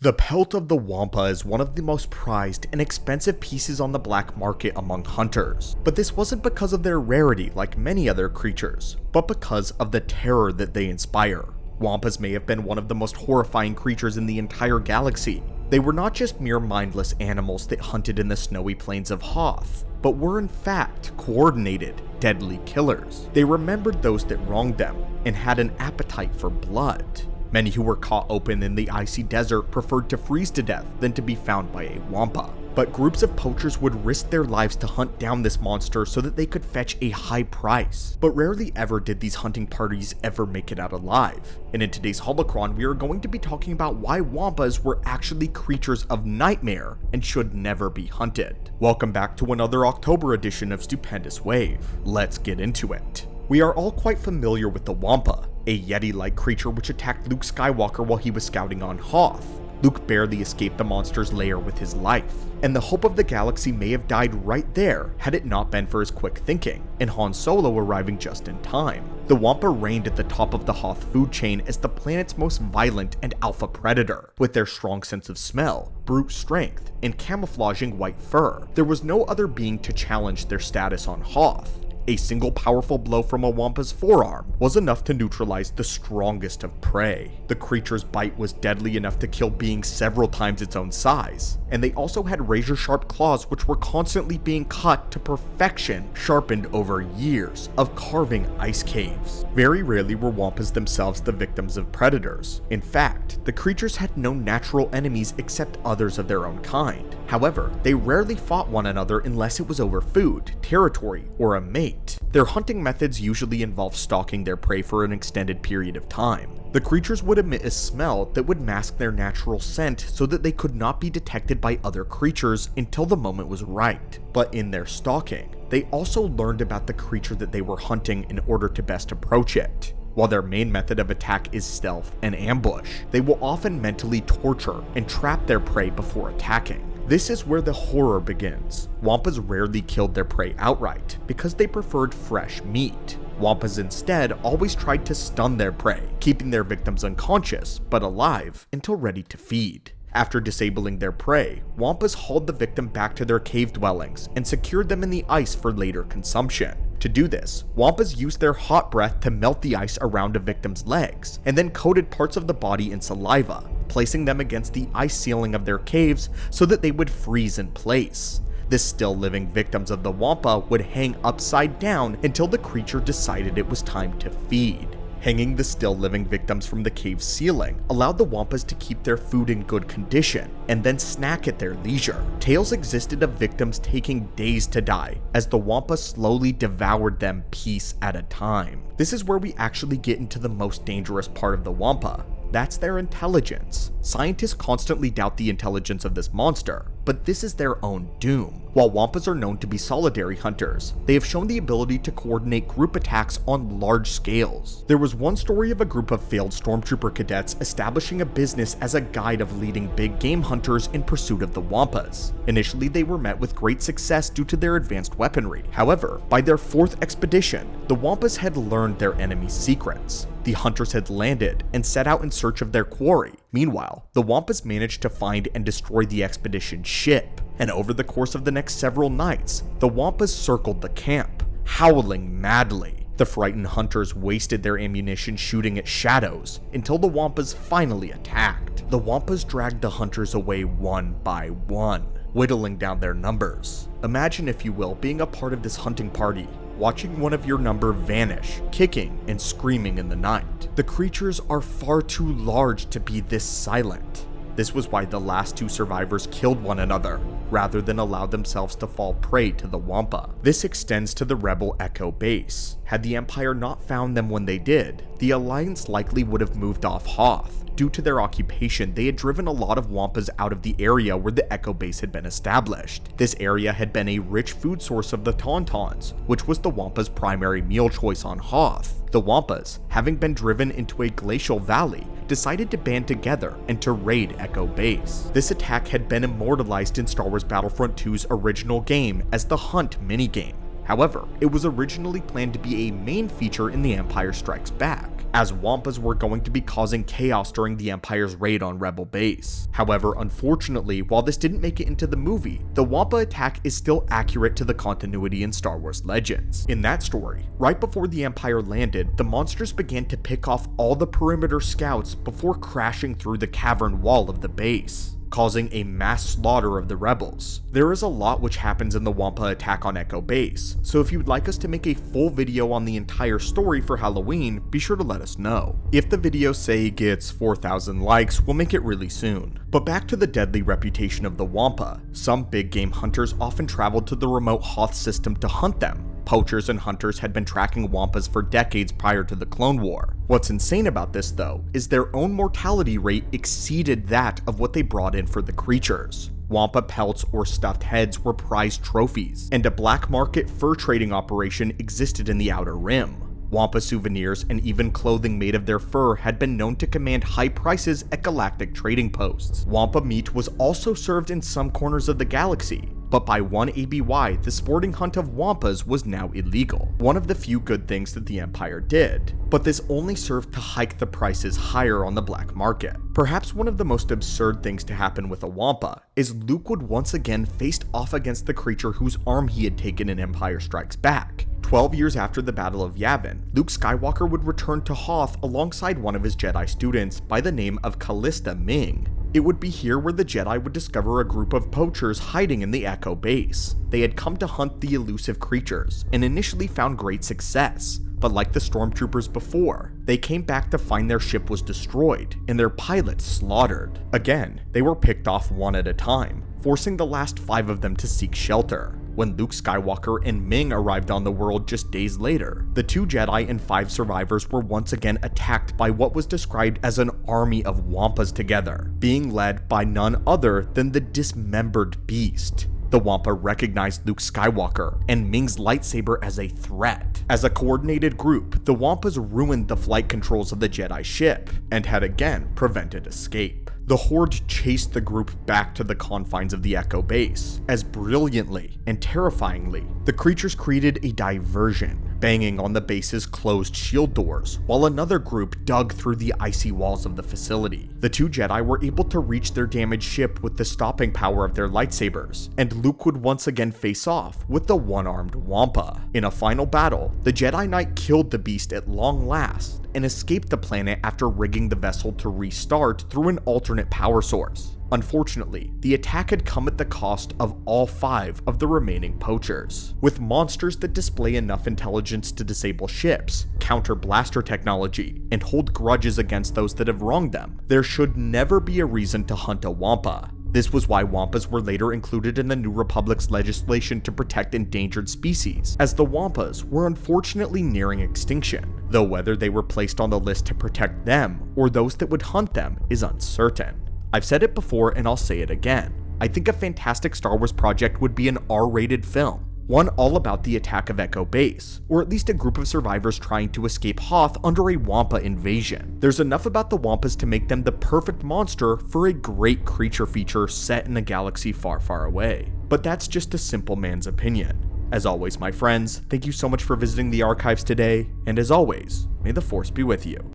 The pelt of the Wampa is one of the most prized and expensive pieces on the black market among hunters, but this wasn't because of their rarity like many other creatures, but because of the terror that they inspire. Wampas may have been one of the most horrifying creatures in the entire galaxy. They were not just mere mindless animals that hunted in the snowy plains of Hoth, but were in fact coordinated, deadly killers. They remembered those that wronged them and had an appetite for blood. Many who were caught open in the icy desert preferred to freeze to death than to be found by a Wampa. But groups of poachers would risk their lives to hunt down this monster so that they could fetch a high price. But rarely ever did these hunting parties ever make it out alive. And in today's Holocron, we are going to be talking about why Wampas were actually creatures of nightmare and should never be hunted. Welcome back to another October edition of Stupendous Wave. Let's get into it. We are all quite familiar with the Wampa, a Yeti-like creature which attacked Luke Skywalker while he was scouting on Hoth. Luke barely escaped the monster's lair with his life, and the hope of the galaxy may have died right there had it not been for his quick thinking, and Han Solo arriving just in time. The Wampa reigned at the top of the Hoth food chain as the planet's most violent and alpha predator. With their strong sense of smell, brute strength, and camouflaging white fur, there was no other being to challenge their status on Hoth. A single powerful blow from a Wampa's forearm was enough to neutralize the strongest of prey. The creature's bite was deadly enough to kill beings several times its own size, and they also had razor-sharp claws which were constantly being cut to perfection, sharpened over years of carving ice caves. Very rarely were Wampas themselves the victims of predators. In fact, the creatures had no natural enemies except others of their own kind. However, they rarely fought one another unless it was over food, territory, or a mate. Their hunting methods usually involve stalking their prey for an extended period of time. The creatures would emit a smell that would mask their natural scent so that they could not be detected by other creatures until the moment was right. But in their stalking, they also learned about the creature that they were hunting in order to best approach it. While their main method of attack is stealth and ambush, they will often mentally torture and trap their prey before attacking. This is where the horror begins. Wampas rarely killed their prey outright because they preferred fresh meat. Wampas instead always tried to stun their prey, keeping their victims unconscious but alive until ready to feed. After disabling their prey, Wampas hauled the victim back to their cave dwellings and secured them in the ice for later consumption. To do this, Wampas used their hot breath to melt the ice around a victim's legs, and then coated parts of the body in saliva, placing them against the ice ceiling of their caves so that they would freeze in place. The still living victims of the Wampa would hang upside down until the creature decided it was time to feed. Hanging the still living victims from the cave ceiling allowed the Wampas to keep their food in good condition and then snack at their leisure. Tales existed of victims taking days to die as the Wampa slowly devoured them piece at a time. This is where we actually get into the most dangerous part of the Wampa. That's their intelligence. Scientists constantly doubt the intelligence of this monster, but this is their own doom. While Wampas are known to be solitary hunters, they have shown the ability to coordinate group attacks on large scales. There was one story of a group of failed stormtrooper cadets establishing a business as a guide of leading big game hunters in pursuit of the Wampas. Initially, they were met with great success due to their advanced weaponry. However, by their fourth expedition, the Wampas had learned their enemy's secrets. The hunters had landed and set out in search of their quarry. Meanwhile, the Wampas managed to find and destroy the expedition's ship, and over the course of the next several nights, the Wampas circled the camp, howling madly. The frightened hunters wasted their ammunition shooting at shadows until the Wampas finally attacked. The Wampas dragged the hunters away one by one, whittling down their numbers. Imagine, if you will, being a part of this hunting party, watching one of your number vanish, kicking and screaming in the night. The creatures are far too large to be this silent. This was why the last two survivors killed one another, rather than allow themselves to fall prey to the Wampa. This extends to the Rebel Echo base. Had the Empire not found them when they did, the Alliance likely would have moved off Hoth. Due to their occupation, they had driven a lot of Wampas out of the area where the Echo base had been established. This area had been a rich food source of the Tauntauns, which was the Wampa's primary meal choice on Hoth. The Wampas, having been driven into a glacial valley, decided to band together and to raid Echo Base. This attack had been immortalized in Star Wars Battlefront 2's original game as the Hunt minigame, However, it was originally planned to be a main feature in The Empire Strikes Back, as Wampas were going to be causing chaos during the Empire's raid on Rebel base. However, unfortunately, while this didn't make it into the movie, the Wampa attack is still accurate to the continuity in Star Wars Legends. In that story, right before the Empire landed, the monsters began to pick off all the perimeter scouts before crashing through the cavern wall of the base, causing a mass slaughter of the rebels. There is a lot which happens in the Wampa attack on Echo Base, so if you would like us to make a full video on the entire story for Halloween, be sure to let us know. If the video, say, gets 4,000 likes, we'll make it really soon. But back to the deadly reputation of the Wampa, some big game hunters often traveled to the remote Hoth system to hunt them. Poachers and hunters had been tracking Wampas for decades prior to the Clone War. What's insane about this, though, is their own mortality rate exceeded that of what they brought in for the creatures. Wampa pelts or stuffed heads were prized trophies, and a black market fur trading operation existed in the Outer Rim. Wampa souvenirs and even clothing made of their fur had been known to command high prices at galactic trading posts. Wampa meat was also served in some corners of the galaxy, but by 1 ABY, the sporting hunt of Wampas was now illegal. One of the few good things that the Empire did, but this only served to hike the prices higher on the black market. Perhaps one of the most absurd things to happen with a Wampa is Luke would once again face off against the creature whose arm he had taken in Empire Strikes Back. 12 years after the Battle of Yavin, Luke Skywalker would return to Hoth alongside one of his Jedi students by the name of Callista Ming. It would be here where the Jedi would discover a group of poachers hiding in the Echo base. They had come to hunt the elusive creatures, and initially found great success, but like the stormtroopers before, they came back to find their ship was destroyed, and their pilots slaughtered. Again, they were picked off one at a time, forcing the last 5 of them to seek shelter. When Luke Skywalker and Ming arrived on the world just days later, the 2 Jedi and 5 survivors were once again attacked by what was described as an army of Wampas together, being led by none other than the dismembered beast. The Wampa recognized Luke Skywalker and Ming's lightsaber as a threat. As a coordinated group, the Wampas ruined the flight controls of the Jedi ship, and had again prevented escape. The Horde chased the group back to the confines of the Echo base, as brilliantly and terrifyingly, the creatures created a diversion, banging on the base's closed shield doors, while another group dug through the icy walls of the facility. The 2 Jedi were able to reach their damaged ship with the stopping power of their lightsabers, and Luke would once again face off with the one-armed Wampa. In a final battle, the Jedi Knight killed the beast at long last, and escaped the planet after rigging the vessel to restart through an alternate power source. Unfortunately, the attack had come at the cost of all 5 of the remaining poachers. With monsters that display enough intelligence to disable ships, counter blaster technology, and hold grudges against those that have wronged them, there should never be a reason to hunt a Wampa. This was why Wampas were later included in the New Republic's legislation to protect endangered species, as the Wampas were unfortunately nearing extinction, though whether they were placed on the list to protect them or those that would hunt them is uncertain. I've said it before and I'll say it again. I think a fantastic Star Wars project would be an R-rated film, one all about the attack of Echo Base, or at least a group of survivors trying to escape Hoth under a Wampa invasion. There's enough about the Wampas to make them the perfect monster for a great creature feature set in a galaxy far, far away. But that's just a simple man's opinion. As always, my friends, thank you so much for visiting the archives today, and as always, may the Force be with you.